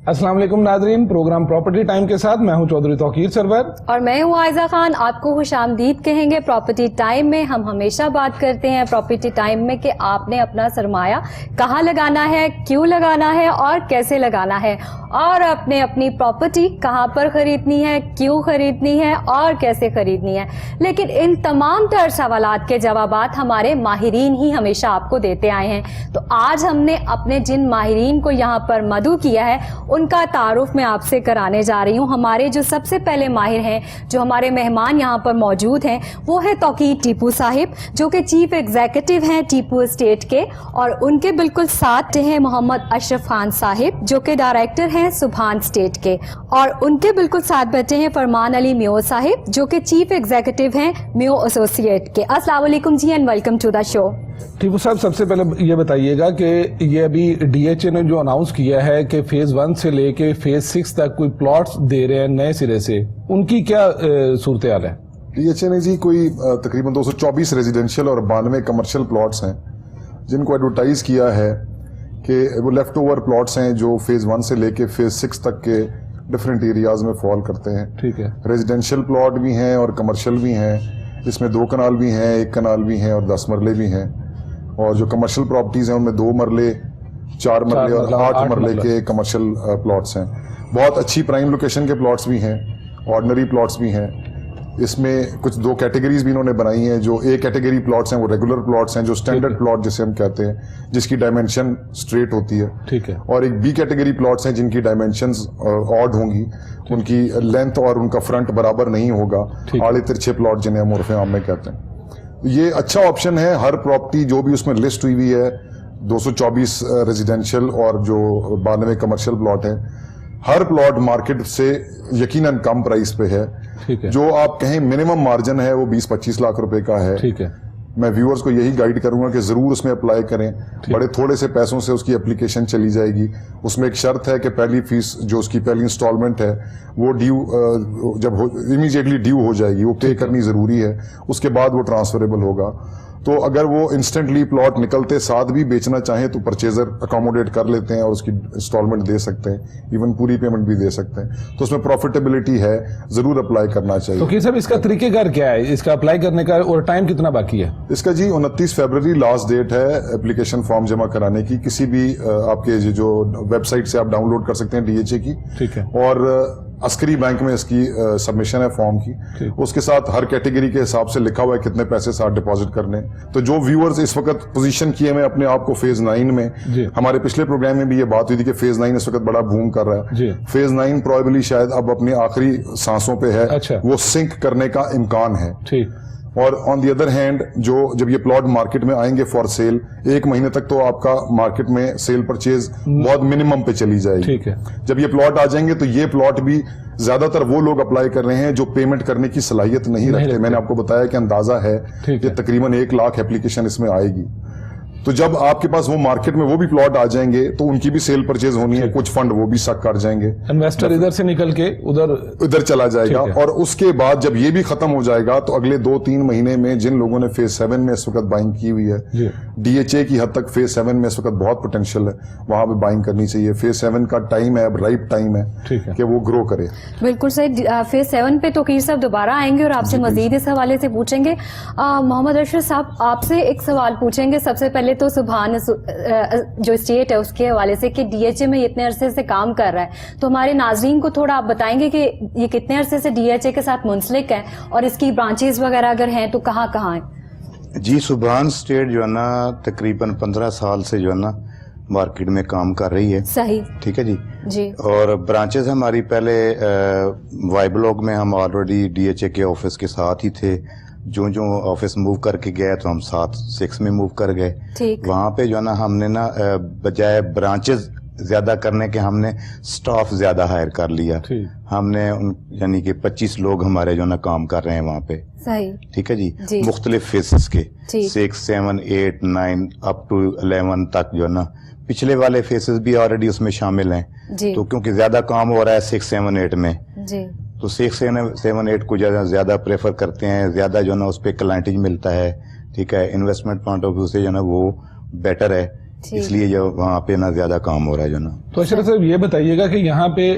अस्सलाम वालेकुम नाज़रीन, प्रोग्राम प्रॉपर्टी टाइम के साथ मैं हूं चौधरी तौकीर सरवर और मैं हूं आयजा खान। आपको खुशामदीद कहेंगे प्रॉपर्टी टाइम में। हम हमेशा बात करते हैं प्रॉपर्टी टाइम में कि आपने अपना सरमाया कहाँ लगाना है, क्यों लगाना है और कैसे लगाना है, और आपने अपनी प्रॉपर्टी कहाँ पर खरीदनी है, क्यों खरीदनी है और कैसे खरीदनी है। लेकिन इन तमाम तर सवालात के जवाबात हमारे माहिरीन ही हमेशा आपको देते आए हैं। तो आज हमने अपने जिन माहिरीन को यहाँ पर मदऊ किया है उनका तारुफ मैं आपसे कराने जा रही हूँ। हमारे जो सबसे पहले माहिर हैं, जो हमारे मेहमान यहाँ पर मौजूद हैं, वो है तौकीर टीपू साहिब, जो कि चीफ एग्जीक्यूटिव हैं टीपू एस्टेट के, और उनके बिल्कुल साथ हैं मोहम्मद अशरफ खान साहिब, जो कि डायरेक्टर हैं सुभान स्टेट के, और उनके बिल्कुल साथ बैठे हैं फरमान अली म्यो साहिब, जो कि चीफ एग्जीक्यूटिव हैं म्यो एसोसिएट के। अस्सलाम वालेकुम जी and welcome to the show. Tipu साहब, सबसे पहले ये बताइएगा कि ये अभी डीएचए ने जो अनाउंस किया है कि फेज 1 से लेके फेज 6 तक कोई प्लॉट्स दे रहे हैं नए सिरे से, उनकी क्या सूरत हाल है? डीएचए ने जी कोई तकरीबन 224 रेजिडेंशियल और 92 कमर्शियल प्लॉट्स हैं जिनको एडवर्टाइज किया है कि वो लेफ्ट ओवर प्लॉट्स हैं जो फेज 1 से लेके फेज 6 तक के डिफरेंट एरियाज में फॉल करते हैं। ठीक है। रेजिडेंशियल प्लॉट भी हैं और कमर्शियल भी हैं, इसमें 2 कनाल भी हैं, 1 कनाल भी हैं और 10 मरले भी हैं। और जो कमर्शियल प्रॉपर्टीज हैं उनमें 2 मरले, 4 मरले और 8 मरले के कमर्शियल प्लॉट्स हैं। बहुत अच्छी प्राइम लोकेशन के प्लॉट्स भी हैं, ऑर्डिनरी प्लॉट्स भी हैं। इसमें कुछ 2 कैटेगरीज भी इन्होंने बनाई हैं। जो ए कैटेगरी प्लॉट्स हैं वो रेगुलर प्लॉट्स हैं, जो स्टैंडर्ड प्लॉट जिसे हम कहते हैं, जिसकी डायमेंशन स्ट्रेट होती है। ठीक है। और एक बी कैटेगरी प्लॉट्स हैं जिनकी डायमेंशंस ऑड होंगी, उनकी लेंथ और उनका फ्रंट बराबर नहीं होगा, आड़े तिरछे प्लॉट जिन्हें हम उर्फ आम में कहते हैं। ये अच्छा ऑप्शन है। हर प्रॉपर्टी जो भी उसमें लिस्ट हुई हुई है, 224 रेजिडेंशियल और जो 92 कमर्शियल प्लॉट है, हर प्लॉट मार्केट से यकीनन कम प्राइस पे है। ठीक है। जो आप कहें मिनिमम मार्जिन है वो 20-25 लाख रुपए का है। ठीक है। मैं व्यूअर्स को यही गाइड करूंगा कि जरूर उसमें अप्लाई करें। बड़े थोड़े से पैसों से उसकी एप्लीकेशन चली जाएगी। उसमें एक शर्त है कि पहली फीस जो उसकी पहली इंस्टॉलमेंट है वो ड्यू जब इमीडिएटली ड्यू हो जाएगी, वो पे करनी जरूरी है। उसके बाद वो ट्रांसफरेबल होगा। तो अगर वो इंस्टेंटली प्लॉट निकलते साथ भी बेचना चाहें तो परचेजर अकोमोडेट कर लेते हैं और उसकी इंस्टॉलमेंट दे सकते हैं, इवन पूरी पेमेंट भी दे सकते हैं। तो उसमें प्रॉफिटेबिलिटी है, जरूर अप्लाई करना चाहिए। तो सर इसका तरीकेकार क्या है, इसका अप्लाई करने का, और टाइम कितना बाकी है? इसका जी 29 फरवरी लास्ट डेट है एप्लीकेशन फॉर्म जमा कराने की। किसी भी आपके जो वेबसाइट से आप डाउनलोड कर सकते हैं डीएचए की। ठीक है। और अस्करी बैंक में इसकी सबमिशन है फॉर्म की। उसके साथ हर कैटेगरी के हिसाब से लिखा हुआ है कितने पैसे साथ डिपॉजिट करने। तो जो व्यूअर्स इस वक्त पोजीशन किए हुए अपने आप को फेज 9 में, हमारे पिछले प्रोग्राम में भी ये बात हुई थी कि फेज 9 इस वक्त बड़ा बूम कर रहा है। फेज 9 प्रोबेबली शायद अब अपनी आखिरी सांसों पे है। अच्छा। वो सिंक करने का इम्कान है। ठीक। और ऑन दी अदर हैंड जब ये प्लॉट मार्केट में आएंगे फॉर सेल, 1 महीने तक तो आपका मार्केट में सेल परचेज बहुत मिनिमम पे चली जाएगी। ठीक है। जब ये प्लॉट आ जाएंगे तो ये प्लॉट भी ज्यादातर वो लोग अप्लाई कर रहे हैं जो पेमेंट करने की सलाहियत नहीं रखते। मैंने आपको बताया कि अंदाजा है कि तकरीबन 1 लाख एप्लीकेशन इसमें आएगी। तो जब आपके पास वो मार्केट में वो भी प्लॉट आ जाएंगे तो उनकी भी सेल परचेज होनी है, कुछ फंड वो भी सक कर जाएंगे। इन्वेस्टर इधर से निकल के उधर चला जाएगा। और उसके बाद जब ये भी खत्म हो जाएगा तो अगले 2-3 महीने में जिन लोगों ने फेज 7 में इस वक्त बाइंग की हुई है, डीएचए की हद तक फेज 7 में इस वक्त बहुत पोटेंशियल है, वहां पे बाइंग करनी चाहिए। फेज 7 का टाइम है, अब राइट टाइम है कि वो ग्रो करे। बिल्कुल सही। फेज 7 पे तौकीर साहब दोबारा आएंगे और आपसे मजीद इस हवाले से पूछेंगे। मोहम्मद अशरफ साहब, आपसे एक सवाल पूछेंगे। सबसे पहले तो सुभान जो स्टेट है उसके हवाले से कि डीएचए में इतने अरसे से काम कर रहा है, तो हमारे नाजरीन को थोड़ा आप बताएंगे कि ये कितने अरसे से डीएचए के साथ मुंसलिक है और इसकी ब्रांचेस वगैरह अगर हैं तो कहाँ कहाँ है? जी, सुभान स्टेट जो है ना तकरीबन 15 साल से जो है ना मार्केट में काम कर रही है। सही। ठीक है जी। जी। और ब्रांचेस हमारी पहले वाई ब्लॉक में हम ऑलरेडी डीएचए के ऑफिस के साथ ही थे। जो ऑफिस मूव करके गए तो हम 7-6 में मूव कर गए। वहाँ पे जो है ना हमने ना बजाय ब्रांचेस ज्यादा करने के हमने स्टाफ ज्यादा हायर कर लिया। हमने यानी कि 25 लोग हमारे जो ना काम कर रहे हैं वहाँ पे। सही। ठीक है जी। मुख्तलिफ फेसेस के 6, 7, 8, 9 अप टू 11 तक जो ना पिछले वाले फेसेस भी ऑलरेडी उसमें शामिल हैं। तो क्योंकि ज्यादा काम हो रहा है 6, 7, 8 में, तो 6, 7, 8 को ज्यादा प्रेफर करते हैं। ज्यादा जो ना उस पर क्लाइंटेज मिलता है। ठीक है। इन्वेस्टमेंट पॉइंट ऑफ व्यू से जो ना वो बेटर है اس لیے جو وہاں پہ نا زیادہ کام ہو رہا ہے جو نا. تو اشرف صاحب یہ بتائیے گا کہ یہاں پہ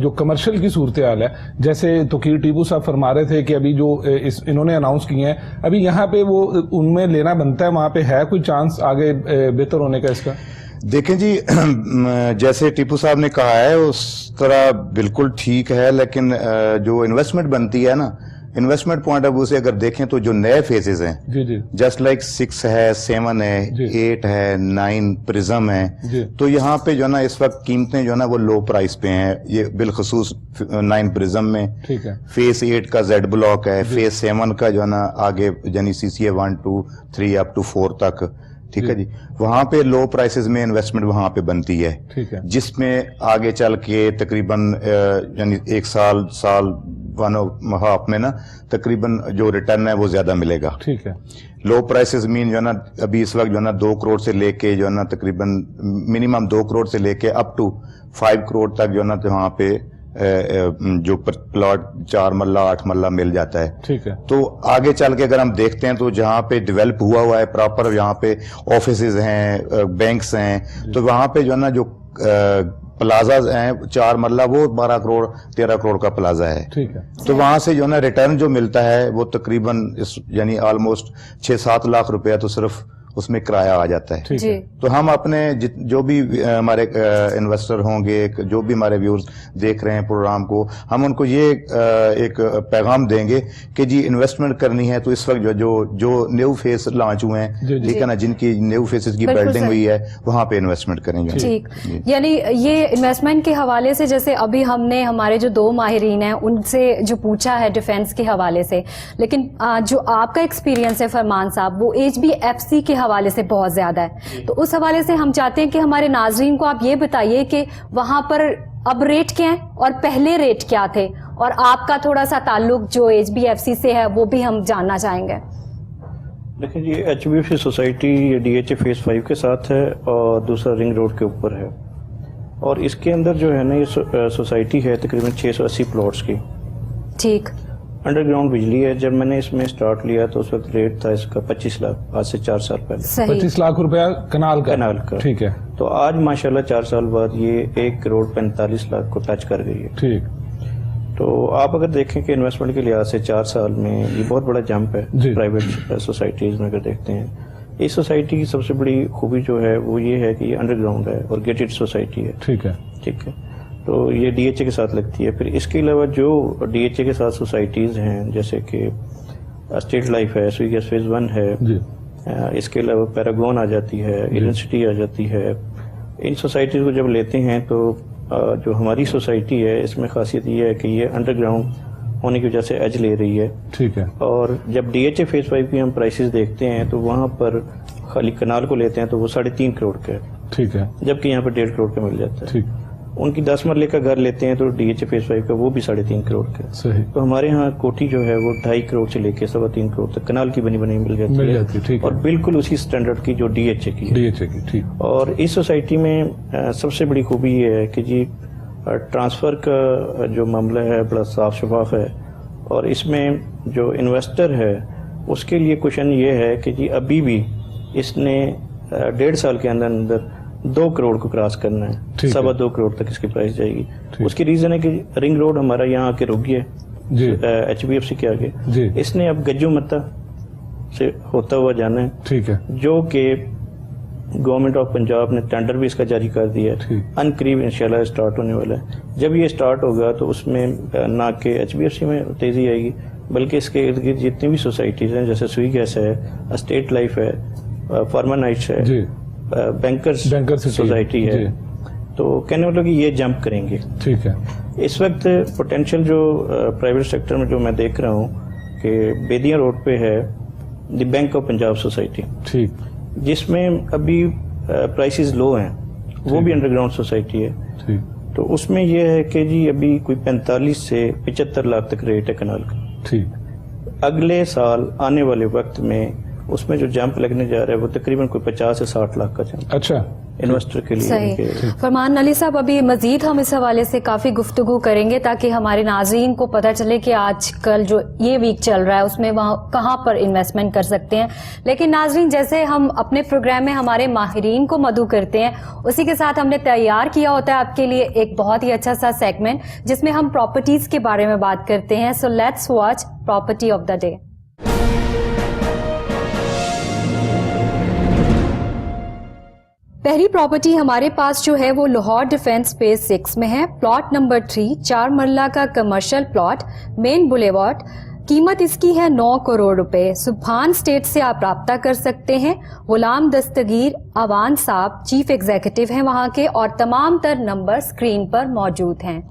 جو کمرشل کی صورتحال ہے، جیسے توقیر ٹیپو صاحب فرما رہے تھے کہ ابھی جو انہوں نے اناؤنس کیے ہیں، ابھی یہاں پہ وہ ان میں لینا بنتا ہے، وہاں پہ ہے کوئی چانس آگے بہتر ہونے کا اس کا؟ دیکھیں جی، جیسے ٹیپو صاحب نے کہا ہے اس طرح بالکل ٹھیک ہے، لیکن جو انویسٹمنٹ بنتی ہے نا، انویسٹمنٹ پوائنٹ آف ویو سے اگر دیکھیں تو جو نئے فیزز ہیں، جسٹ لائک 6 ہے، 7 ہے، 8 ہے، 9 پرزم ہے، تو یہاں پہ جو ہے نا اس وقت قیمتیں جو ہے نا وہ لو پرائس پہ ہیں. یہ بالخصوص 9 پرزم میں فیز 8 کا زیڈ بلاک ہے، فیز 7 کا جو ہے نا آگے یعنی CCA 1 2 3 اپ ٹو 4 تک، ٹھیک ہے جی، وہاں پہ لو پرائسز میں انویسٹمنٹ وہاں پہ بنتی ہے، جس میں آگے چل کے تقریباً یعنی 1 سال 1.5 سال میں نا تقریباً جو ریٹرن ہے وہ زیادہ ملے گا. ٹھیک ہے. لو پرائسز مین جو ہے نا ابھی اس وقت جو ہے نا 2 کروڑ سے لے کے جو ہے نا تقریباً منیمم 2 کروڑ سے لے کے اپ ٹو 5 کروڑ تک جو ہے نا وہاں پہ جو پلاٹ 4 مرلہ 8 مرلہ مل جاتا ہے. ٹھیک ہے. تو آگے چل کے اگر ہم دیکھتے ہیں تو جہاں پہ ڈیولپ ہوا ہے پراپر، یہاں پہ آفیسز ہیں، بینکس ہیں، تو وہاں پہ جو ہے نا جو پلازاز ہیں 4 مرلہ وہ 12 کروڑ 13 کروڑ کا پلازا ہے. ٹھیک ہے. تو وہاں سے جو ہے نا ریٹرن جو ملتا ہے وہ تقریباً یعنی آلموسٹ 6-7 لاکھ روپیہ تو صرف اس میں کرایہ آ جاتا ہے. تو ہم اپنے جو بھی ہمارے انویسٹر ہوں گے، جو بھی ہمارے ویورز دیکھ رہے ہیں پروگرام کو، ہم ان کو یہ ایک پیغام دیں گے کہ جی انویسٹمنٹ کرنی ہے تو اس وقت جو نیو فیس لانچ ہوئے ہیں، ٹھیک ہے نا، جن کی نیو فیسز کی بلڈنگ ہوئی ہے وہاں پہ انویسٹمنٹ کریں گے. ٹھیک. یعنی یہ انویسٹمنٹ کے حوالے سے جیسے ابھی ہم نے ہمارے جو 2 ماہرین ہیں ان سے جو پوچھا ہے ڈیفینس کے حوالے سے، لیکن جو آپ کا ایکسپیرینس ہے فرمان صاحب وہ HBFC کے حوالے سے بہت زیادہ ہے، تو اس حوالے سے ہم چاہتے ہیں کہ ہمارے ناظرین کو آپ یہ بتائیے کہ وہاں پر اب ریٹ کیا ہیں اور پہلے ریٹ کیا تھے، اور آپ کا تھوڑا سا تعلق جو HBFC سے ہے وہ بھی ہم جاننا چاہیں گے. دیکھیں جی، HBFC سوسائٹی DHA فیز 5 کے ساتھ ہے اور دوسرا رنگ روڈ کے اوپر ہے، اور اس کے اندر جو ہے نا یہ سوسائٹی ہے تقریباً 680 پلاٹس کی. ٹھیک. انڈر گراؤنڈ بجلی ہے. جب میں نے اس میں سٹارٹ لیا تو اس وقت ریٹ تھا اس کا 25 لاکھ، آج سے 4 سال پہلے 25 لاکھ روپیہ کنال کا. ٹھیک ہے. تو آج ماشاءاللہ 4 سال بعد یہ 1 کروڑ 45 لاکھ کو ٹچ کر گئی ہے. ٹھیک. تو آپ اگر دیکھیں کہ انویسٹمنٹ کے لحاظ سے 4 سال میں یہ بہت بڑا جمپ ہے پرائیویٹ سوسائٹیز میں. اگر دیکھتے ہیں اس سوسائٹی کی سب سے بڑی خوبی جو ہے وہ یہ ہے کہ یہ انڈر گراؤنڈ ہے اور گیٹڈ سوسائٹی ہے. ٹھیک ہے. ٹھیک ہے. تو یہ DHA کے ساتھ لگتی ہے. پھر اس کے علاوہ جو DHA کے ساتھ سوسائٹیز ہیں جیسے کہ اسٹیٹ لائف ہے، سوئی گیس فیز 1 ہے، اس کے علاوہ پیراگون آ جاتی ہے، ایلن سٹی آ جاتی ہے. ان سوسائٹیز کو جب لیتے ہیں تو جو ہماری سوسائٹی ہے اس میں خاصیت یہ ہے کہ یہ انڈر گراؤنڈ ہونے کی وجہ سے ایج لے رہی ہے. ٹھیک ہے. اور جب DHA فیز 5 کی ہم پرائسز دیکھتے ہیں تو وہاں پر خالی کنال کو لیتے ہیں تو وہ 3.5 کروڑ کا ہے. ٹھیک ہے. جبکہ یہاں پر 1.5 کروڑ کا مل جاتا ہے. ٹھیک. ان کی 10 مرلے کا گھر لیتے ہیں تو DHA فیز 5 کا وہ بھی 3.5 کروڑ کا. صحیح. تو ہمارے ہاں کوٹھی جو ہے وہ 2.5 کروڑ سے لے کے 3.25 کروڑ تک کنال کی بنی بنی مل جاتی ہے، اور بالکل اسی سٹینڈرڈ کی جو DHA کی ہے. ٹھیک. اور اس سوسائٹی میں سب سے بڑی خوبی یہ ہے کہ جی ٹرانسفر کا جو معاملہ ہے بڑا صاف شفاف ہے، اور اس میں جو انویسٹر ہے اس کے لیے کوشچن یہ ہے کہ جی ابھی بھی اس نے 1.5 سال کے اندر اندر 2 کروڑ کو کراس کرنا ہے، 2.25 کروڑ تک اس کی پرائس جائے گی. اس کی ریزن ہے کہ رنگ روڈ ہمارا یہاں آ کے رک گیا ہے HBFC کے آگے. اس نے اب گجو متا سے ہوتا ہوا جانا ہے. ٹھیک ہے. جو کہ گورنمنٹ آف پنجاب نے ٹینڈر بھی اس کا جاری کر دیا ہے، ان قریب انشاءاللہ اسٹارٹ ہونے والا ہے. جب یہ اسٹارٹ ہوگا تو اس میں نہ کہ HBFC میں تیزی آئے گی بلکہ اس کے ارد گرد جتنی بھی سوسائٹیز ہیں جیسے سوئی گیس ہے، اسٹیٹ لائف ہے، فارما نائٹس ہے، بینکرز سوسائٹی ہے، تو کہنے والوں کہ یہ جمپ کریں گے. ٹھیک ہے. اس وقت پوٹینشیل جو پرائیویٹ سیکٹر میں جو میں دیکھ رہا ہوں کہ بیدیاں روڈ پہ ہے the bank of Punjab society. ٹھیک. جس میں ابھی پرائسز لو ہیں، وہ بھی انڈر گراؤنڈ سوسائٹی ہے. تو اس میں یہ ہے کہ جی ابھی کوئی 45 سے 75 لاکھ تک ریٹ ہے کنال کا. ٹھیک. اگلے سال آنے والے وقت میں اس میں جو جمپ لگنے جا رہا ہے وہ تقریباً کوئی 50 سے 60 لاکھ کا جمپ. اچھا. इन्वेस्टर के लिए। सही। फरमान अली साहब, अभी मजीद हम इस हवाले से काफ़ी गुफ्तगू करेंगे ताकि हमारे नाज़रीन को पता चले कि आजकल जो ये वीक चल रहा है उसमें वहाँ कहाँ पर इन्वेस्टमेंट कर सकते हैं। लेकिन नाज़रीन, जैसे हम अपने प्रोग्राम में हमारे माहिरीन को मदऊ करते हैं, उसी के साथ हमने तैयार किया होता है आपके लिए एक बहुत ही अच्छा सा सेगमेंट जिसमें हम प्रॉपर्टीज़ के बारे में बात करते हैं। So let's watch property of the day. पहली प्रॉपर्टी हमारे पास जो है वो लाहौर डिफेंस फेज 6 में है। प्लॉट नंबर 3, 4 मरला का कमर्शियल प्लॉट, मेन बुलेवार्ड। कीमत इसकी है 9 करोड़ रुपए। सुभान स्टेट से आप राब्ता कर सकते हैं। गुलाम दस्तगीर अवान साहब चीफ एग्जीक्यूटिव हैं वहां के, और तमाम तर नंबर स्क्रीन पर मौजूद हैं।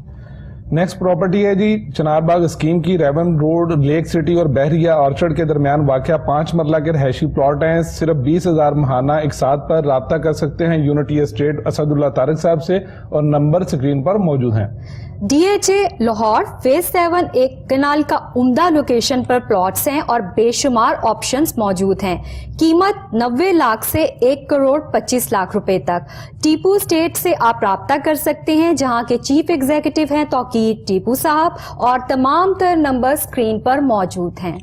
नेक्स्ट प्रॉपर्टी है जी चनारबाग स्कीम की, रेवन रोड, लेक सिटी और बहरिया ऑर्चर्ड के दरमियान वाक़या 5 मरला के रहायशी प्लॉट हैं। सिर्फ 20,000 महाना एक साथ पर राब्ता कर सकते हैं यूनिटी एस्टेट असदुल्ला तारिक साहब से, और नंबर स्क्रीन पर मौजूद हैं। DHA लाहौर फेज 7 एक कनाल का उम्दा लोकेशन पर प्लॉट्स हैं और बेशुमार ऑप्शंस मौजूद हैं। कीमत 90 लाख से 1 करोड़ 25 लाख रुपए तक। टीपू स्टेट से आप राब्ता कर सकते हैं जहां के चीफ एग्जीक्यूटिव हैं तौकीर टीपू साहब, और तमाम तर नंबर स्क्रीन पर मौजूद हैं।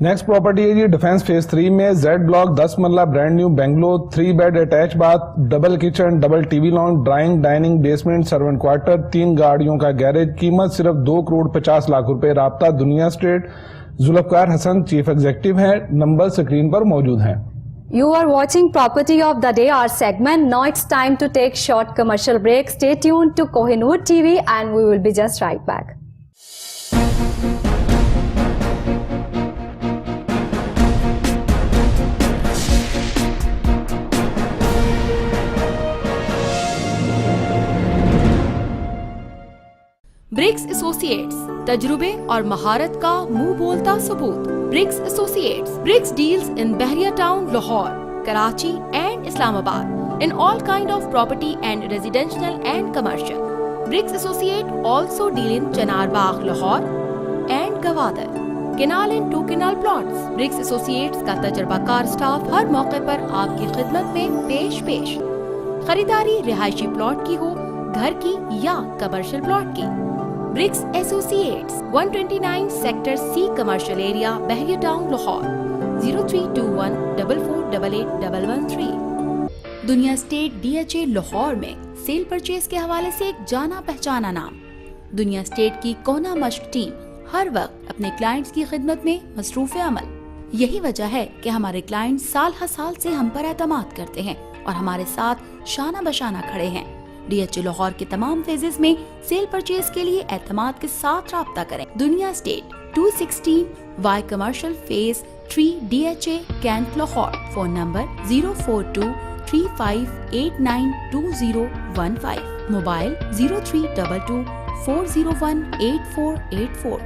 नेक्स्ट प्रॉपर्टी है जी डिफेंस फेज 3 में, जेड ब्लॉक 10 मरला brand new Bangalore, 3 bed attach bath, double kitchen, double TV launch, drawing, dining, basement, servant quarter, 3 गाड़ियों का गैरेज। कीमत सिर्फ 2 करोड़ 50 लाख रुपए। राब्ता Duniya Estate, Zulfiqar Hasan chief executive हैं। नंबर स्क्रीन पर मौजूद हैं। You are watching Property of the Day, our segment. Now it's time to take short commercial break. Stay tuned to Kohinoor TV and we will be just right back. Bricks Associates, तजुर्बे और महारत का मुंह बोलता सबूत। Bricks Associates, Bricks deals in Bahria Town, Lahore, Karachi and Islamabad in all kind of property and residential and commercial. Bricks Associate also deal in Chanarbagh, Lahore and Gawadar. Canal and 2 canal plots. Bricks Associates का तजर्बाकार staff हर मौके पर आपकी खिदमत में पेश। खरीदारी रिहायशी plot की हो, घर की या कमर्शियल प्लॉट की। Bricks Associates 129 sector C commercial area, Bahria Town, Lahore. 0321 4488 दुनिया स्टेट DHA लाहौर में सेल परचेज के हवाले से एक जाना पहचाना नाम। दुनिया स्टेट की कोना मश्क टीम हर वक्त अपने क्लाइंट्स की खिदमत में मसरूफ अमल। यही वजह है कि हमारे क्लाइंट साल हर साल से हम पर एतमाद करते हैं और हमारे साथ शाना बशाना खड़े हैं। DHA लाहौर के तमाम फेजेस में सेल परचेज के लिए एतमाद के साथ राब्ता करें। दुनिया state 216 Y commercial phase 3 DHA cantt, Lahore. Phone number 042 3589 2015, mobile 0322 401 8484।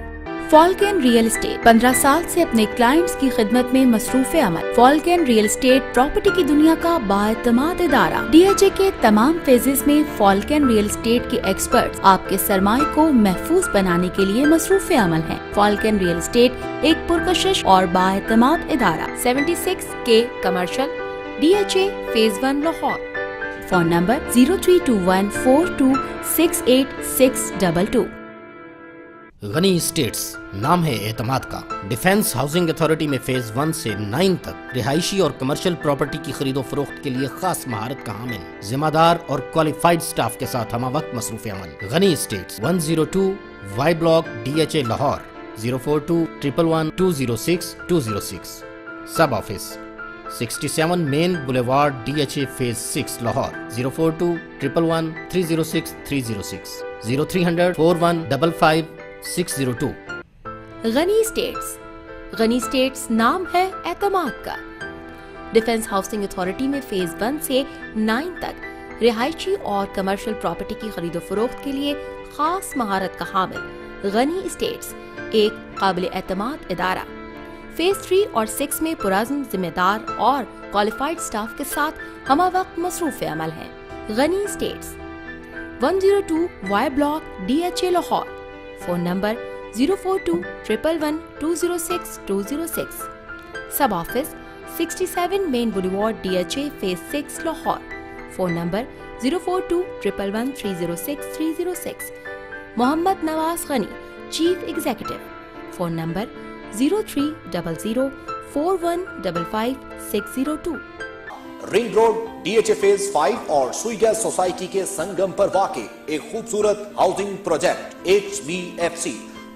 Falcon real estate 15 साल से अपने क्लाइंट्स की खिदमत में मसरूफ अमल। फॉल्कन रियल एस्टेट प्रॉपर्टी की दुनिया का बाएतमाद इदारा। DHA के तमाम फेजेस में फॉल्कन रियल एस्टेट के एक्सपर्ट्स आपके सरमाए को महफूज बनाने के लिए मसरूफ अमल हैं। फॉल्कन रियल एस्टेट एक पुरकशिश और बाएतमाद इदारा। 76 के commercial, DHA phase 1, Lahore. Phone number 0321 4268 Ghani states नाम है एतमाद का। डिफेंस हाउसिंग अथॉरिटी में फेज 1 से 9 तक रिहायशी और कमर्शियल प्रॉपर्टी की खरीदो फरोख्त के लिए खास महारत का हामिल, जिम्मेदार और क्वालिफाइड स्टाफ के साथ हम वक्त मसरूफ अमल। Ghani states 102 Y block, DHA Lahore. 042 111 206 206। Sub office 67 main boulevard, DHA phase 6, Lahore. 042 111 306 306। 0300 4155 602। Ghani states नाम है एतमाद का। डिफेंस हाउसिंग अथॉरिटी में फेज 1 से 9 तक रिहायशी और कमर्शियल प्रॉपर्टी की खरीदो फरोख्त के लिए खास महारत का हामिल। गनी स्टेट्स एक काबिल एतमाद इदारा। फेज 3 और 6 में पुराज़्म, जिम्मेदार और क्वालिफाइड स्टाफ के साथ हमा वक्त मसरूफ अमल है। Ghani states 102 Y block, DHA Lahore. Phone number 042 111 206 206। Sub office 67 main boulevard, DHA phase 6, Lahore. Phone number 042111306 Mohammad Nawaz Ghani, chief executive, phone number 030041555602। Ring road DHA phase 5 और सुई गैस सोसाइटी के संगम पर वाक़ई एक खूबसूरत हाउसिंग प्रोजेक्ट HBFC,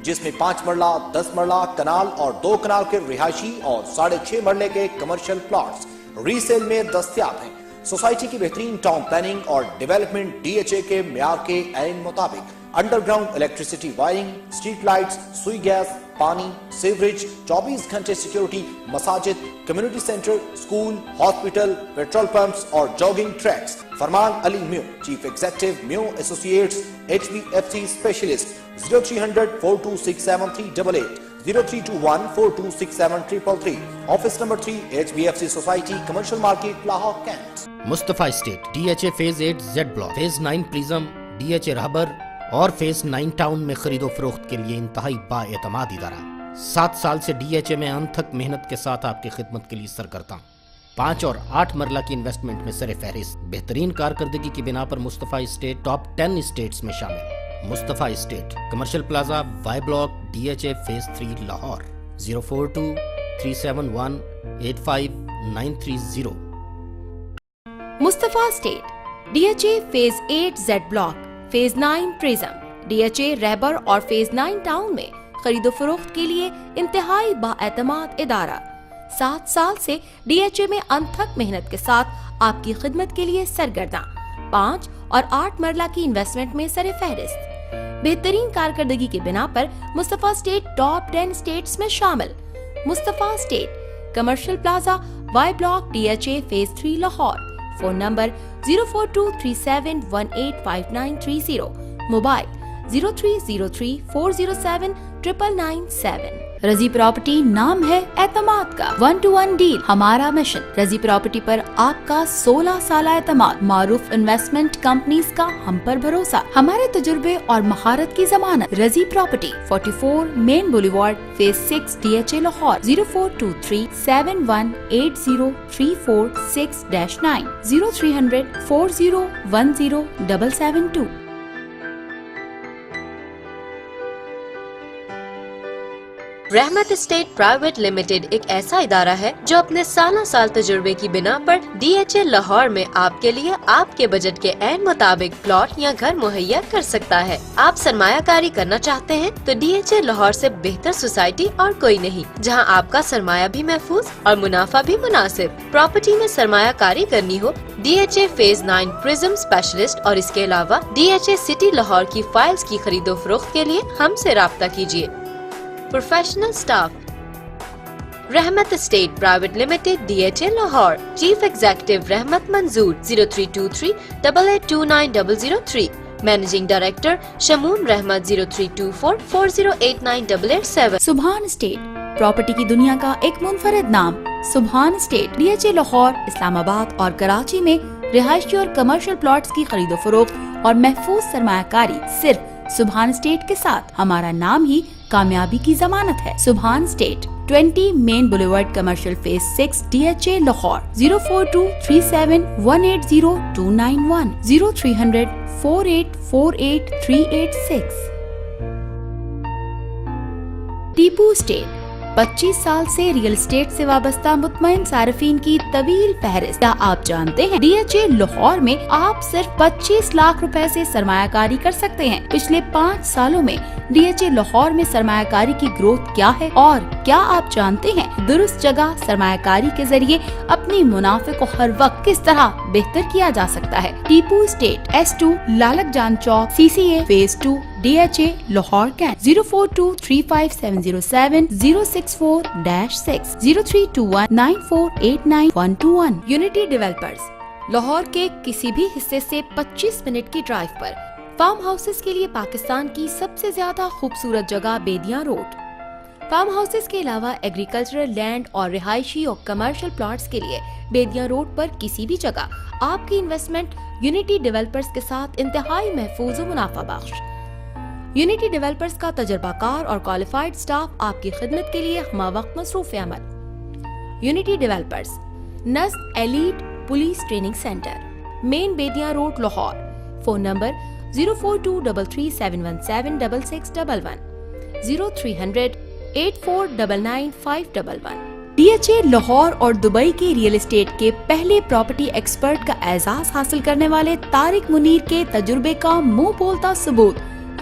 जिसमें 5 मरला, 10 मरला, कनाल और 2 कनाल के रिहायशी और 6.5 मरले के कमर्शियल प्लॉट्स रीसेल में दस्तयाब हैं। सोसाइटी की बेहतरीन टाउन प्लानिंग और डेवलपमेंट DHA के म्यार के ऐन मुताबिक underground electricity wiring, street lights, Sui gas, पानी, सीवरेज, 24 घंटे सिक्योरिटी, मसाजिद, community centre, school, hospital, petrol pumps और jogging tracks. Farman Ali Mayo, chief executive Mayo associates, HBFC specialist, 0300-4267388, 0321-4267333, office number 3, HBFC society, commercial market, Lahore, Cantt. Mustafa Estate DHA phase 8 Z block, phase 9 Prism, DHA Rahbar और phase 9 town में खरीदो फरोख्त के लिए इंतहाई बाएतमाद इदारा। 7 साल से DHA में अनथक मेहनत के साथ आपकी खिदमत के लिए सरकर्ता हूं। 5 और 8 मरला की इन्वेस्टमेंट में सरे फहरिस्त, बेहतरीन कारकर्दगी की बिना पर मुस्तफा स्टेट टॉप 10 स्टेट्स में शामिल। Mustafa Estate, commercial plaza, Y block, DHA phase 3 Lahore, 042-371-85930। Mustafa Estate DHA phase 8 Z block, phase 9 Prism, DHA Rahbar और फेज 9 टाउन में खरीदो फरोख्त के लिए इंतहाई बाएतमाद इदारा। 7 साल से DHA में अनथक मेहनत के साथ आपकी खिदमत के लिए सरगर्दा। 5 और 8 मरला की इन्वेस्टमेंट में सरे फहरिस्त, बेहतरीन कारकर्दगी की बिना पर मुस्तफा स्टेट टॉप 10 स्टेट्स में शामिल। Mustafa Estate, commercial plaza, Y block, DHA phase 3 Lahore, phone number 04237185930, mobile 0303407997। Razi property नाम है एतमाद का, 1-to-1 डील हमारा मिशन। रजी प्रॉपर्टी पर आपका 16 साल एतमाद, मारूफ इन्वेस्टमेंट कंपनीज का हम पर भरोसा, हमारे तजुर्बे और महारत की जमानत। रजी property 44 main boulevard, phase 6 DHA Lahore, 042371803469, 030040107772। रहमत एस्टेट प्राइवेट लिमिटेड एक ऐसा इदारा है जो अपने सालों साल तजुर्बे की बिना पर DHA लाहौर में आपके लिए आपके बजट के ऐन मुताबिक प्लॉट या घर मुहैया कर सकता है। आप सरमायाकारी करना चाहते हैं तो DHA लाहौर से बेहतर सोसाइटी और कोई नहीं, जहां आपका सरमाया भी महफूज और मुनाफा भी मुनासिब। प्रॉपर्टी में सरमायाकारी करनी हो, DHA फेज 9 प्रिज्म स्पेशलिस्ट और इसके अलावा DHA सिटी लाहौर की फाइल्स की खरीदो फरोख्त के लिए हमसे राब्ता कीजिए। प्रोफेशनल स्टाफ, रहमत estate private limited, DHA Lahore, chief executive रहमत मंजूर, 032388290003, मैनेजिंग डायरेक्टर शमून रहमत, 032440898887। सुभान स्टेट, प्रॉपर्टी की दुनिया का एक मुनफरिद नाम। सुभान स्टेट DHA लाहौर, इस्लामाबाद और कराची में रिहायशी और कमर्शियल प्लॉट्स की खरीदो फरोख्त और महफूज सरमायाकारी सिर्फ सुभान स्टेट के साथ। हमारा नाम ही कामयाबी की जमानत है। सुभान state, 20 main boulevard, commercial phase 6 DHA Lahore, 042371802291, 030048483886। Tipu state, 25 साल से रियल एस्टेट से वाबस्ता मुतमईन सारिफीन की तवील फहरिस्त। क्या आप जानते हैं DHA लाहौर में आप सिर्फ 25 लाख रुपए से सरमायाकारी कर सकते हैं। पिछले 5 सालों में DHA लाहौर में सरमायाकारी की ग्रोथ क्या है, और क्या आप जानते हैं दुरुस्त जगह सरमायाकारी के जरिए अपनी मुनाफे को हर वक्त किस तरह बेहतर किया जा सकता है। Tipu state, S2 Lalak Jan Chowk, CCA phase 2 DHA Lahore Cantt, 0425707064-6, 0321948921। Unity Developers, Lahore के किसी भी हिस्से से 25 मिनट की ड्राइव पर फार्म हाउसेस के लिए पाकिस्तान की सबसे ज्यादा खूबसूरत जगह बेदियां रोड। फार्म हाउसेस के अलावा एग्रीकल्चरल लैंड और रिहायशी और कमर्शियल प्लॉट्स के लिए बेदियां रोड पर किसी भी जगह आपकी इन्वेस्टमेंट यूनिटी डेवलपर्स के साथ इंतहाई महफूज और मुनाफा बख्श। यूनिटी डेवलपर्स का तजर्बाकार और क्वालिफाइड स्टाफ आपकी खिदमत के लिए हमावक्त मसरूफ अमल। यूनिटी डेवलपर्स, नस्क Elite Police Training Centre, Main Bedian Road Lahore. Phone number 04237176611 0300 8499 DHA Lahore اور دبئی کی ریئل اسٹیٹ کے پہلے پراپرٹی ایکسپرٹ کا اعزاز حاصل کرنے والے طارق منیر کے تجربے کا منہ بولتا ثبوت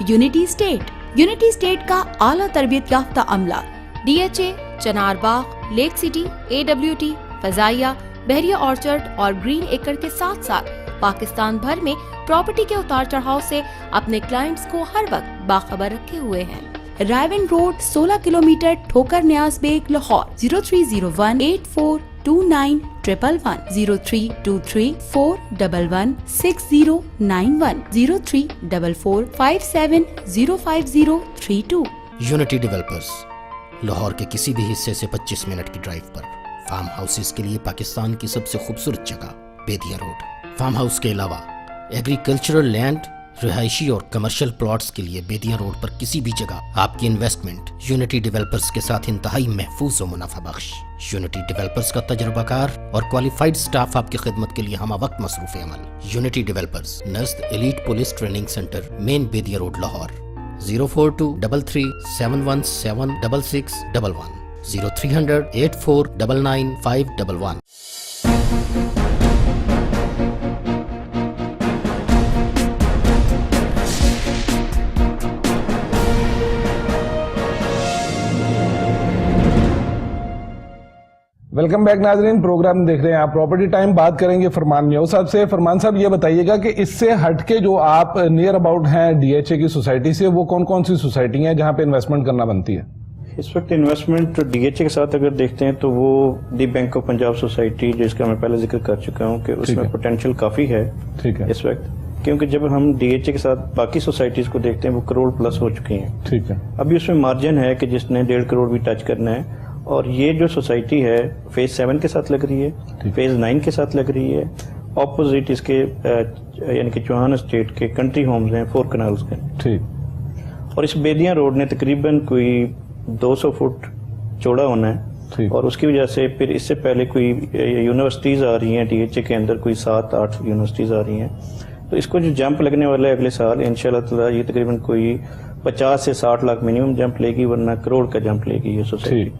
یونٹی اسٹیٹ. یونٹی اسٹیٹ کا اعلیٰ تربیت یافتہ عملہ DHA چنار باغ، لیک سٹی، AWT، فضائیہ، بحریہ آرچرڈ اور گرین ایکر کے ساتھ ساتھ پاکستان بھر میں پراپرٹی کے اتار چڑھاؤ سے اپنے کلائنٹس کو ہر وقت باخبر رکھے ہوئے ہیں. رائون road 16 kilometre Thokar Niaz Baig Lahore. 0301842911 0323411691 034457050032. Unity Developers Lahore کے کسی بھی حصے سے 25 منٹ کی ڈرائیو پر فارم ہاؤسز کے لیے پاکستان کی سب سے خوبصورت جگہ بیدیا روڈ. فارم ہاؤس کے علاوہ ایگریکلچرل لینڈ، رہائشی اور کمرشل پلاٹس کے لیے بیدیا روڈ پر کسی بھی جگہ آپ کی انویسٹمنٹ یونٹی ڈیولپرز کے ساتھ انتہائی محفوظ و منافع بخش. یونٹی ڈیولپرز کا تجربہ کار اور کوالیفائڈ سٹاف آپ کی خدمت کے لیے ہمہ وقت مصروف عمل. یونٹی ڈیولپرز نزد Elite Police Training Centre, Main Bedian Road Lahore. 04233717611 0300 8499 welcome back ناظرین، پروگرام دیکھ رہے ہیں آپ پراپرٹی ٹائم. بات کریں گے فرمان میو صاحب سے. فرمان صاحب یہ بتائیے گا کہ اس سے ہٹ کے جو آپ نیئر اباؤٹ ہیں DHA کی سوسائٹی سے، وہ کون کون سی سوسائٹی ہیں جہاں پہ انویسٹمنٹ کرنا بنتی ہے؟ اس وقت انویسٹمنٹ DHA کے ساتھ اگر دیکھتے ہیں تو وہ the bank of Punjab society, جس کا میں پہلے ذکر کر چکا ہوں کہ اس میں پوٹینشیل کافی ہے اس وقت، کیونکہ جب ہم DHA کے ساتھ باقی سوسائٹیز کو دیکھتے ہیں وہ کروڑ پلس ہو چکی ہیں. ٹھیک ہے. ابھی اس میں مارجن ہے کہ جس نے 1.5 کروڑ بھی ٹچ کرنا ہے. اور یہ جو سوسائٹی ہے فیز 7 کے ساتھ لگ رہی ہے، فیز 9 کے ساتھ لگ رہی ہے. اپوزٹ اس کے یعنی کہ چوہان اسٹیٹ کے کنٹری ہومز ہیں 4 کنالز کے. ٹھیک. اور اس بیدیاں روڈ نے تقریباً کوئی 200 فٹ چوڑا ہونا ہے. اور اس کی وجہ سے پھر اس سے پہلے کوئی یونیورسٹیز آ رہی ہیں DHA کے اندر، کوئی 7-8 یونیورسٹیز آ رہی ہیں. تو اس کو جو جمپ لگنے والا ہے اگلے سال انشاءاللہ تعالیٰ، یہ تقریباً کوئی 50 سے 60 لاکھ منیمم جمپ لے گی، ورنہ کروڑ کا جمپ لے گی یہ سوسائٹی.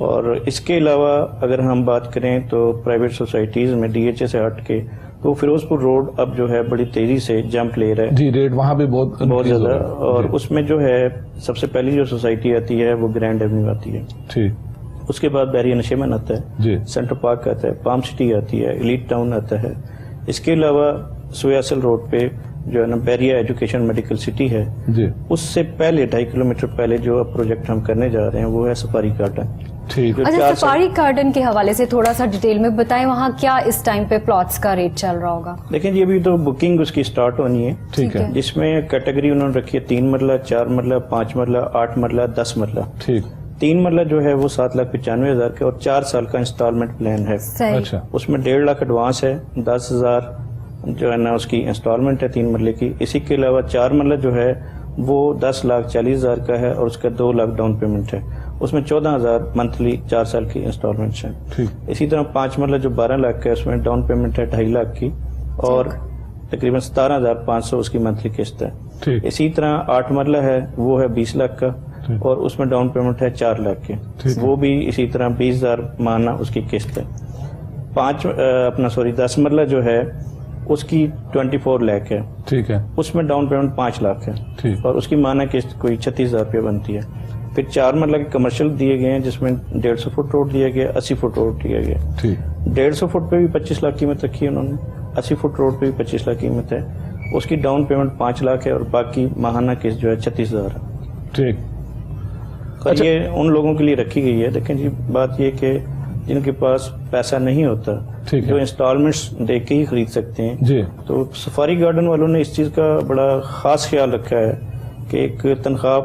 اور اس کے علاوہ اگر ہم بات کریں تو پرائیویٹ سوسائٹیز میں DHA سے ہٹ کے تو فیروز پور روڈ اب جو ہے بڑی تیزی سے جمپ لے رہا ہے. جی، ریٹ وہاں بھی بہت زیادہ. اور اس میں جو ہے سب سے پہلی جو سوسائٹی آتی ہے وہ گرینڈ ایونیو آتی ہے. ٹھیک. اس کے بعد بحریہ نشیمن آتا ہے، سینٹر پارک آتا ہے، پام سٹی آتی ہے، ایلیٹ ٹاؤن آتا ہے. اس کے علاوہ سویاسل روڈ پہ جو ہے نا بحریہ ایجوکیشن میڈیکل سٹی ہے. اس سے پہلے 2.5 کلومیٹر پہلے جو پروجیکٹ ہم کرنے جا رہے ہیں وہ ہے سفاری گارڈن. اچھا، سفاری گارڈن کے حوالے سے تھوڑا سا ڈیٹیل میں بتائیں، وہاں کیا اس ٹائم پہ پلاٹس کا ریٹ چل رہا ہوگا؟ دیکھیں جی، ابھی تو بکنگ اس کی سٹارٹ ہونی ہے. ٹھیک ہے. جس میں کیٹیگری انہوں نے رکھی ہے 3 مرلہ، 4 مرلہ، 5 مرلہ، 8 مرلہ، 10 مرلہ. ٹھیک. 3 مرلہ جو ہے وہ 7,95,000 کا اور 4 سال کا انسٹالمنٹ پلان ہے. اچھا. اس میں 1.5 لاکھ ایڈوانس ہے، 10,000 جو ہے نا اس کی انسٹالمنٹ ہے 3 مرلے کی. اسی کے علاوہ 4 مرلہ جو ہے وہ 10,40,000 کا ہے اور اس کا 2 لاکھ ڈاؤن پیمنٹ ہے. اس میں 14,000 منتھلی 4 سال کی انسٹالمنٹس ہیں. اسی طرح 5 مرلہ جو 12 لاکھ کا ہے اس میں ڈاؤن پیمنٹ ہے 2.5 لاکھ کی اور تقریباً 17,500 اس کی منتھلی قسط ہے. اسی طرح 8 مرلہ ہے وہ ہے 20 لاکھ کا اور اس میں ڈاؤن پیمنٹ ہے 4 لاکھ کی. وہ بھی اسی طرح 20,000 ماہانہ اس کی قسط ہے. 10 مرلہ جو ہے اس کی 24 لاکھ ہے. ٹھیک ہے. اس میں ڈاؤن پیمنٹ 5 لاکھ ہے اور اس کی ماہانہ قسط کوئی 36,000 روپیہ بنتی ہے. پھر 4 مرلہ کے کمرشل دیے گئے ہیں جس میں 150 فٹ روڈ دیا گیا، 80 فٹ روڈ دیا گیا. 150 فٹ پہ بھی 25 لاکھ قیمت رکھی ہے انہوں نے، 80 فٹ روڈ پہ بھی 25 لاکھ قیمت ہے. اس کی ڈاؤن پیمنٹ 5 لاکھ ہے اور باقی ماہانہ قسط جو ہے 36,000 ہے. ٹھیک. یہ ان لوگوں کے لیے رکھی گئی ہے. دیکھیں جی، بات یہ کہ جن کے پاس پیسہ نہیں ہوتا، جو انسٹالمنٹس دے کے ہی خرید سکتے ہیں، تو سفاری گارڈن والوں نے اس چیز کا بڑا خاص خیال رکھا ہے کہ ایک تنخواہ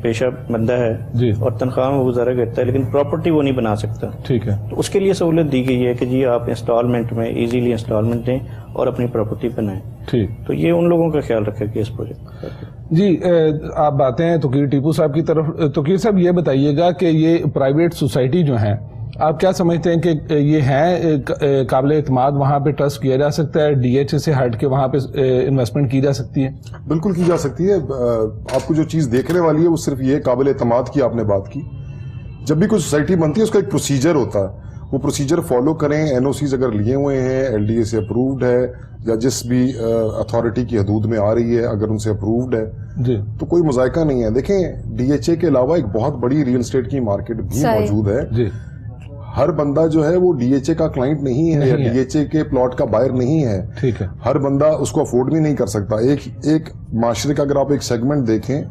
پیشہ بندہ ہے اور تنخواہ میں گزارا کرتا ہے لیکن پراپرٹی وہ نہیں بنا سکتا. ٹھیک ہے. تو اس کے لیے سہولت دی گئی ہے کہ جی آپ انسٹالمنٹ میں ایزیلی انسٹالمنٹ دیں اور اپنی پراپرٹی بنائیں. ٹھیک. تو یہ ان لوگوں کا خیال رکھا گیا اس پروجیکٹ. جی، آپ باتیں ہیں توقیر ٹیپو صاحب کی طرف. توقیر صاحب یہ بتائیے گا کہ یہ پرائیویٹ سوسائٹی جو ہیں آپ کیا سمجھتے ہیں کہ یہ ہیں قابل اعتماد, وہاں پہ ٹرسٹ کیا جا سکتا ہے, ڈی ایچ اے سے ہٹ کے وہاں پہ انویسٹمنٹ کی جا سکتی ہے؟ بالکل کی جا سکتی ہے. آپ کو جو چیز دیکھنے والی ہے وہ صرف یہ قابل اعتماد کی آپ نے بات کی. جب بھی کوئی سوسائٹی بنتی ہے اس کا ایک پروسیجر ہوتا ہے, وہ پروسیجر فالو کریں. این او سیز اگر لیے ہوئے ہیں, ایل ڈی اے سے اپرووڈ ہے, یا جس بھی اتھارٹی کی حدود میں آ رہی ہے اگر ان سے اپرووڈ ہے جی, تو کوئی مذائقہ نہیں ہے. دیکھیں ڈی ایچ اے کے علاوہ ایک بہت بڑی ریئل اسٹیٹ کی مارکیٹ بھی موجود ہے جی. ہر بندہ جو ہے وہ ڈی ایچ اے کا کلائنٹ نہیں ہے, یا ڈی ایچ اے کے پلاٹ کا بائر نہیں ہے. ٹھیک ہے, ہر بندہ اس کو افورڈ بھی نہیں کر سکتا. ایک معاشرے کا اگر آپ ایک سیگمنٹ دیکھیں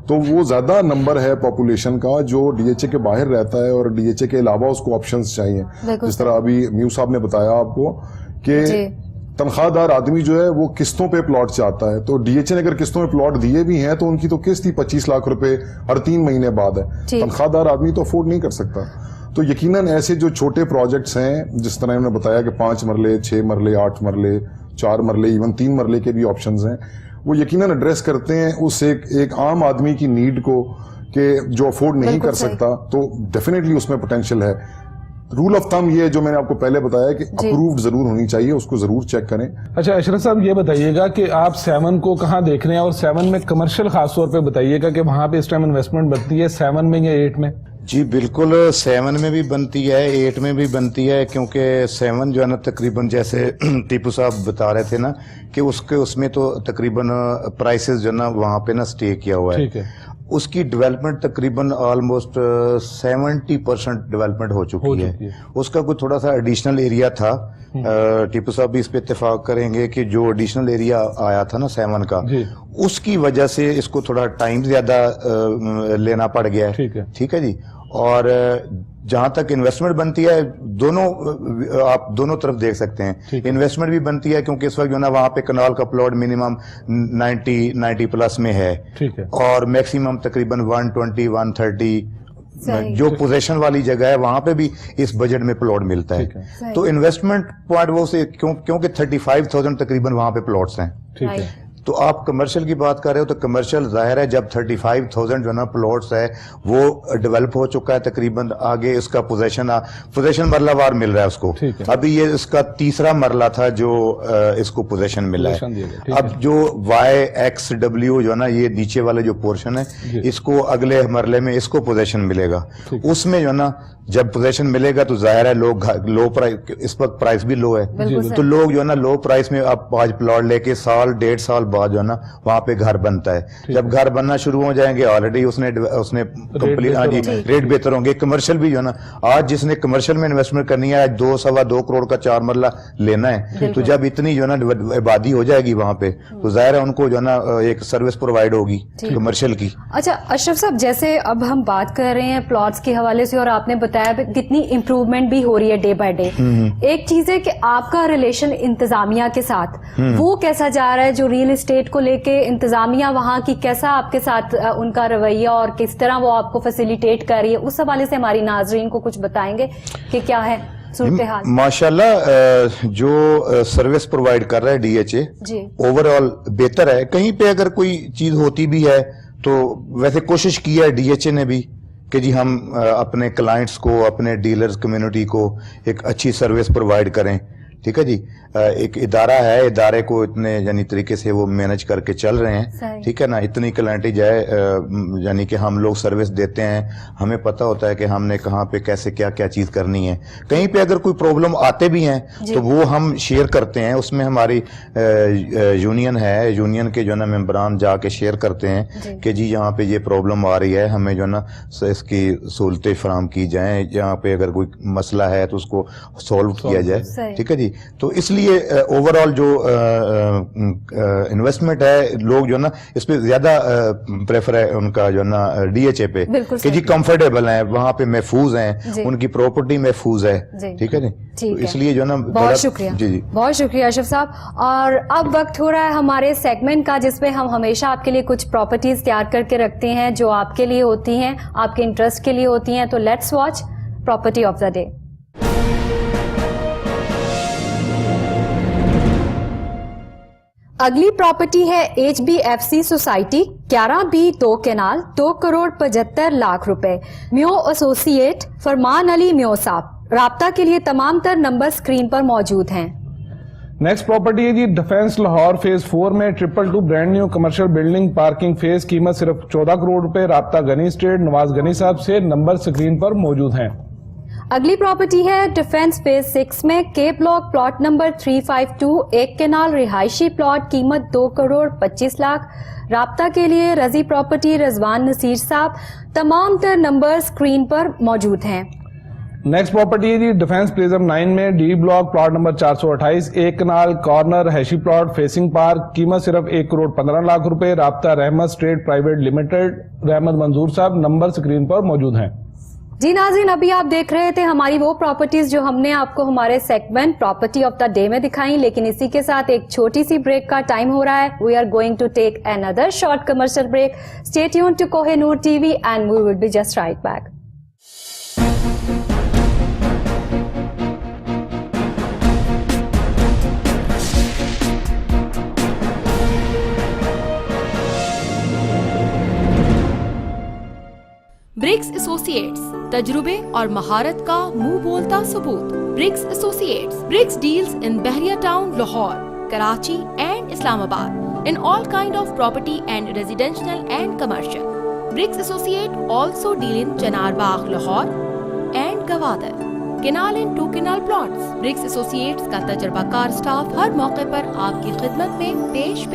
تو وہ زیادہ نمبر ہے پاپولیشن کا جو ڈی ایچ اے کے باہر رہتا ہے, اور ڈی ایچ اے کے علاوہ اس کو آپشنز چاہیے. جس طرح ابھی میو صاحب نے بتایا آپ کو کہ تنخواہ دار آدمی جو ہے وہ قسطوں پہ پلاٹ چاہتا ہے, تو ڈی ایچ اے نے اگر قسطوں پہ پلاٹ دیے بھی ہیں تو ان کی تو قسط ہی 25 لاکھ روپے ہر 3 مہینے بعد ہے. تنخواہ دار آدمی تو افورڈ نہیں کر سکتا. تو یقیناً ایسے جو چھوٹے پروجیکٹس ہیں, جس طرح انہوں نے بتایا کہ 5 مرلے, 6 مرلے, 8 مرلے, 4 مرلے, ایون 3 مرلے کے بھی آپشنز ہیں, وہ یقیناً ایڈریس کرتے ہیں اس ایک عام آدمی کی نیڈ کو کہ جو افورڈ نہیں کر سکتا. تو ڈیفینیٹلی اس میں پوٹینشیل ہے. رول آف تھم یہ جو میں نے آپ کو پہلے بتایا کہ اپرووڈ ضرور ہونی چاہیے, اس کو ضرور چیک کریں. اچھا اشرف صاحب یہ بتائیے گا کہ آپ 7 کو کہاں دیکھ رہے ہیں, اور 7 میں کمرشل خاص طور پہ بتائیے گا کہ وہاں پہ اس ٹائم انویسٹمنٹ بنتی ہے 7 میں یا 8 میں؟ جی بالکل 7 میں بھی بنتی ہے, 8 میں بھی بنتی ہے, کیونکہ 7 جو ہے نا تقریباً جیسے ٹیپو صاحب بتا رہے تھے نا کہ اس میں تو تقریباً پرائسز جو ہے نا وہاں پہ نا اسٹے کیا ہوا ہے. اس کی ڈیولپمنٹ تقریباً آلموسٹ 70% ڈیولپمنٹ ہو چکی ہے. اس کا کوئی تھوڑا سا ایڈیشنل ایریا تھا, ٹیپو صاحب بھی اس پہ اتفاق کریں گے کہ جو ایڈیشنل ایریا آیا تھا نا 7 کا, اس کی وجہ سے اس کو تھوڑا ٹائم زیادہ لینا پڑ گیا ہے. ٹھیک ہے جی. اور جہاں تک انویسٹمنٹ بنتی ہے, آپ دونوں طرف دیکھ سکتے ہیں. انویسٹمنٹ بھی بنتی ہے کیونکہ اس وقت جو ہے نا وہاں پہ کنال کا پلاٹ منیمم 90 پلس میں ہے, اور میکسیمم تقریباً 120-130 جو پوزیشن والی جگہ ہے وہاں پہ بھی اس بجٹ میں پلاٹ ملتا ہے. تو انویسٹمنٹ پوائنٹ وہ سے کیونکہ 35,000 تقریباً وہاں پہ پلاٹس ہیں. تو آپ کمرشل کی بات کر رہے ہو تو کمرشل ظاہر ہے جب 35,000 جو نا پلاٹس ہے وہ ڈیولپ ہو چکا ہے تقریباً, آگے اس کا پوزیشن مرلہ وار مل رہا ہے اس کو. ابھی یہ اس کا 3را مرلہ تھا جو اس کو پوزیشن ملا ہے. اب جو YXW جو ہے نا یہ نیچے والے جو پورشن ہے اس کو اگلے مرلے میں اس کو پوزیشن ملے گا. اس میں جو ہے نا جب پوزیشن ملے گا تو ظاہر ہے لوگ لو پرائز, اس وقت پرائز بھی لو ہے, تو لوگ جو ہے نا لو پرائز میں اب 5 پلاٹ لے کے 1.5 سال بعد جو ہے نا وہاں پہ گھر بنتا ہے. جب گھر بننا شروع ہو جائیں گے آلریڈی اس نے کمپلیٹ, ہاں جی ریٹ بہتر ہوں گے. کمرشل بھی جو ہے نا آج جس نے کمرشل میں انویسٹمنٹ کرنی ہے 2-2.25 کروڑ کا 4 مرلہ لینا ہے, تو جب اتنی جو ہے نا آبادی ہو جائے گی وہاں پہ تو ظاہر ہے ان کو جو ہے نا ایک سروس پرووائڈ ہوگی کمرشل کی. اچھا اشرف صاحب, جیسے اب ہم بات کر رہے ہیں پلاٹس کے حوالے سے, اور آپ نے بتایا کتنی امپروومنٹ بھی ہو رہی ہے ڈے بائی ڈے. ایک چیز ہے کہ آپ کا ریلیشن انتظامیہ کے ساتھ وہ کیسا جا رہا ہے, جو ریئل اسٹیٹ کو لے کے انتظامیہ وہاں کی کیسا آپ کے ساتھ ان کا رویہ اور کس طرح وہ آپ کو فیسیلیٹیٹ کر رہی ہے, اس حوالے سے ہماری ناظرین کو کچھ بتائیں گے کہ کیا ہے صورتحال؟ ماشاءاللہ جو سروس پرووائڈ کر رہا ہے D H A overall بہتر ہے. کہیں پہ اگر کوئی چیز ہوتی بھی ہے تو ویسے کوشش کی ہے ڈی ایچ اے نے بھی کہ جی ہم اپنے کلائنٹس کو, اپنے ڈیلرز کمیونٹی کو ایک اچھی سروس پرووائڈ کریں. ٹھیک ہے جی. ایک ادارہ ہے, ادارے کو اتنے یعنی طریقے سے وہ مینج کر کے چل رہے ہیں. ٹھیک ہے نا. اتنی کلائنٹیج ہے یعنی کہ ہم لوگ سروس دیتے ہیں, ہمیں پتہ ہوتا ہے کہ ہم نے کہاں پہ کیسے کیا کیا چیز کرنی ہے. کہیں پہ اگر کوئی پرابلم آتے بھی ہیں تو وہ ہم شیئر کرتے ہیں. اس میں ہماری یونین ہے, یونین کے جو ہے نا ممبران جا کے شیئر کرتے ہیں کہ جی یہاں پہ یہ پرابلم آ رہی ہے, ہمیں جو ہے نا اس کی سہولتیں فراہم کی جائیں. یہاں پہ اگر کوئی مسئلہ ہے تو اس کو سولو کیا جائے. ٹھیک ہے جی. تو اس لیے اوور آل جو انویسٹمنٹ ہے لوگ جو ہے نا اس پہ زیادہ پریفر ہے ان کا جو ہے نا ڈی ایچ اے پہ کہ جی کمفرٹیبل ہیں, وہاں پہ محفوظ ہیں, ان کی پراپرٹی محفوظ ہے. ٹھیک ہے جی. اس لیے جو ہے نا بہت شکریہ. جی بہت شکریہ اشرف صاحب. اور اب وقت ہو رہا ہے ہمارے سیگمنٹ کا جس پہ ہم ہمیشہ آپ کے لیے کچھ پراپرٹیز تیار کر کے رکھتے ہیں جو آپ کے لیے ہوتی ہیں, آپ کے انٹرسٹ کے لیے ہوتی ہیں. تو let's watch property of the day. अगली प्रॉपर्टी है HBFC सोसाइटी 11B2 कैनाल 2,75,00,000 रुपए। म्यो एसोसिएट फरमान अली म्यो साहब। राब्ता के लिए तमाम तर नंबर स्क्रीन पर मौजूद हैं। नेक्स्ट प्रॉपर्टी है जी डिफेंस लाहौर फेज 4 में 222 brand new commercial building parking phase, कीमत सिर्फ 14 करोड़ रुपए। राब्ता गनी स्टेट नवाज गनी साहब से, नंबर स्क्रीन पर मौजूद हैं। अगली प्रॉपर्टी है डिफेंस फेज 6 में के ब्लॉक प्लॉट नंबर 352 एक केनाल रिहायशी प्लॉट, कीमत 2,25,00,000। राब्ता के लिए रजी प्रॉपर्टी रजवान नसीर साहब। तमाम तर नंबर स्क्रीन पर मौजूद हैं। नेक्स्ट प्रॉपर्टी है जी डिफेंस प्रिज्म 9 में डी ब्लॉक प्लॉट नंबर 428 एक कनाल कॉर्नर हैशी प्लॉट फेसिंग पार्क, कीमत सिर्फ 1,15,00,000 रुपए। राब्ता रहमत स्टेट प्राइवेट लिमिटेड रहमत मंजूर साहब, नंबर स्क्रीन पर मौजूद हैं। जी नाज़रीन, अभी आप देख रहे थे हमारी वो प्रॉपर्टीज जो हमने आपको हमारे segment property of the day में दिखाई, लेकिन इसी के साथ एक छोटी सी ब्रेक का टाइम हो रहा है। We are going to take another short commercial break. Stay tuned to Kohinoor TV and we will be just right back. Bricks Associates, तजुर्बे और महारत का मुंह बोलता सबूत। Bricks Associates, Bricks deals in Bahria Town, Lahore, Karachi and Islamabad in all kind of property and residential and commercial. Bricks Associate also deal in Chanar Bagh, Lahore and Gawadar, Canal and 2 canal plots. Bricks Associates का तजर्बाकार staff हर मौके पर आपकी खिदमत में पेश।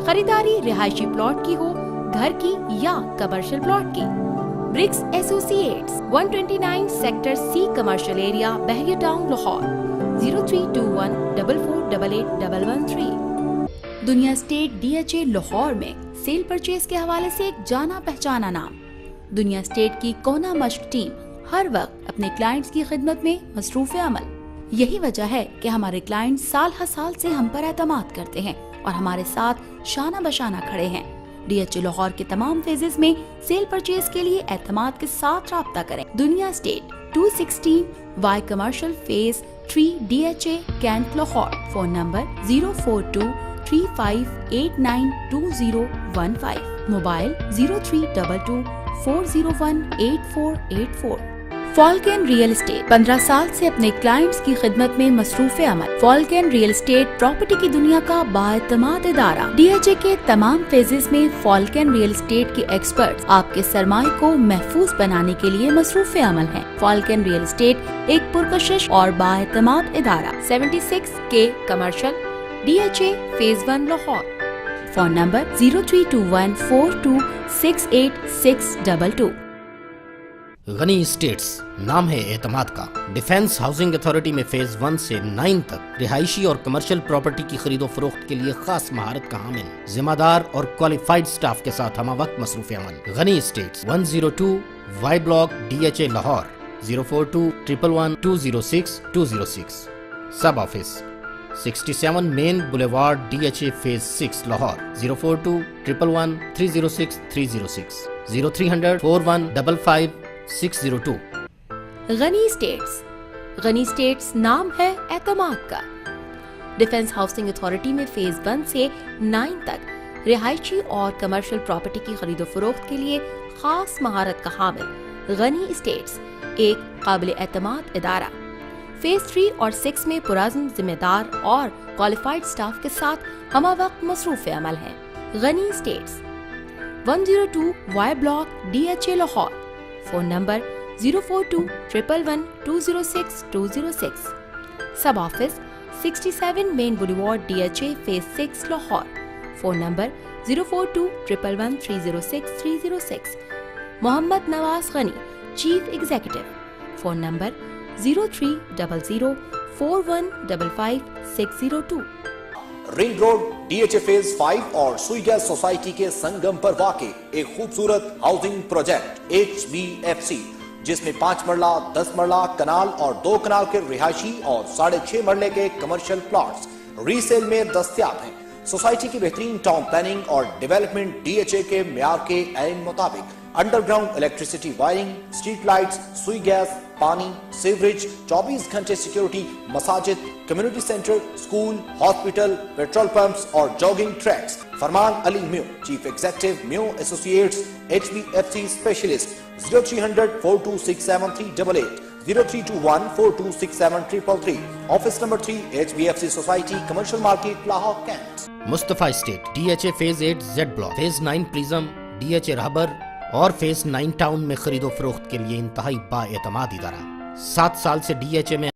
खरीदारी रिहायशी plot की हो, घर की या कमर्शियल प्लॉट की। Bricks Associates 129 sector C commercial area, Bahria Town, Lahore 0321 4488 दुनिया स्टेट DHA लाहौर में सेल परचेज के हवाले से एक जाना पहचाना नाम। दुनिया स्टेट की कोना मश्क टीम हर वक्त अपने क्लाइंट्स की खिदमत में मसरूफ अमल। यही वजह है कि हमारे क्लाइंट साल हर साल से हम पर एतमाद करते हैं और हमारे साथ शाना बशाना खड़े हैं। DHA लाहौर के तमाम फेजेस में सेल परचेज के लिए एतमाद के साथ राब्ता करें। दुनिया state 216 Y commercial phase 3 DHA cantt, Lahore. Phone number 042 35892015, mobile 0322 401 8484। Falcon real estate 15 साल से अपने क्लाइंट्स की खिदमत में मसरूफ अमल। फॉल्कन रियल एस्टेट प्रॉपर्टी की दुनिया का बाएतमाद इदारा। DHA के तमाम फेजेस में फॉल्कन रियल एस्टेट के एक्सपर्ट्स आपके सरमाए को महफूज बनाने के लिए मसरूफ अमल हैं। फॉल्कन रियल एस्टेट एक पुरकशिश और बाएतमाद इदारा। 76 के commercial DHA phase 1 Lahore. Phone number 0321 4268 Ghani states नाम है एतमाद का। डिफेंस हाउसिंग अथॉरिटी में फेज 1 से 9 तक रिहायशी और कमर्शियल प्रॉपर्टी की खरीदो फरोख्त के लिए खास महारत का हामिल, जिम्मेदार और क्वालिफाइड स्टाफ के साथ हम वक्त मसरूफ अमल। Ghani states 102 Y block DHA Lahore 042 111 206 206। Sub office 67 main boulevard DHA phase 6 Lahore 042 111 306 306 0300 4155 602। Ghani states नाम है एतमाद का। डिफेंस हाउसिंग अथॉरिटी में फेज 1 से 9 तक रिहायशी और कमर्शियल प्रॉपर्टी की खरीदो फरोख्त के लिए खास महारत का हामिल गनी स्टेट्स एक काबिल एतमाद इदारा। फेज 3 और 6 में पुराज़्म जिम्मेदार और क्वालिफाइड स्टाफ के साथ हम वक्त मसरूफ अमल हैं। Ghani states 102 Y block DHA Lahore. Phone number 042 111 206 206। Sub office 67 main boulevard DHA phase 6 Lahore. Phone number 042 111 306 306। Mohammad Nawaz Ghani chief executive. Phone number 0300 4155 602। Ring road DHA phase 5 और सुई गैस सोसाइटी के संगम पर वाक़े एक खूबसूरत हाउसिंग प्रोजेक्ट HBFC, जिसमें 5 मरला 10 मरला कनाल और 2 कनाल के रिहायशी और 6.5 मरले के कमर्शियल प्लॉट्स रीसेल में दस्तयाब हैं। सोसाइटी की बेहतरीन टाउन प्लानिंग और डेवलपमेंट DHA के म्यार के ऐन मुताबिक underground electricity wiring, street lights, Sui gas, पानी, सीवरेज, 24 घंटे सिक्योरिटी, मसाजिद, community centre, school, hospital, petrol pumps और jogging tracks. Farman Ali Mayo, chief executive Mayo associates, HBFC specialist, 0300 4267388, 0321426733, office number 3, HBFC society, commercial market, Lahore, Cantt. Mustafa Estate DHA phase 8 Z block, phase 9 Prism, DHA Rahbar और phase 9 town में खरीदो फरोख्त के लिए इंतहाई बाएतमाद इदारा। 7 साल से DHA में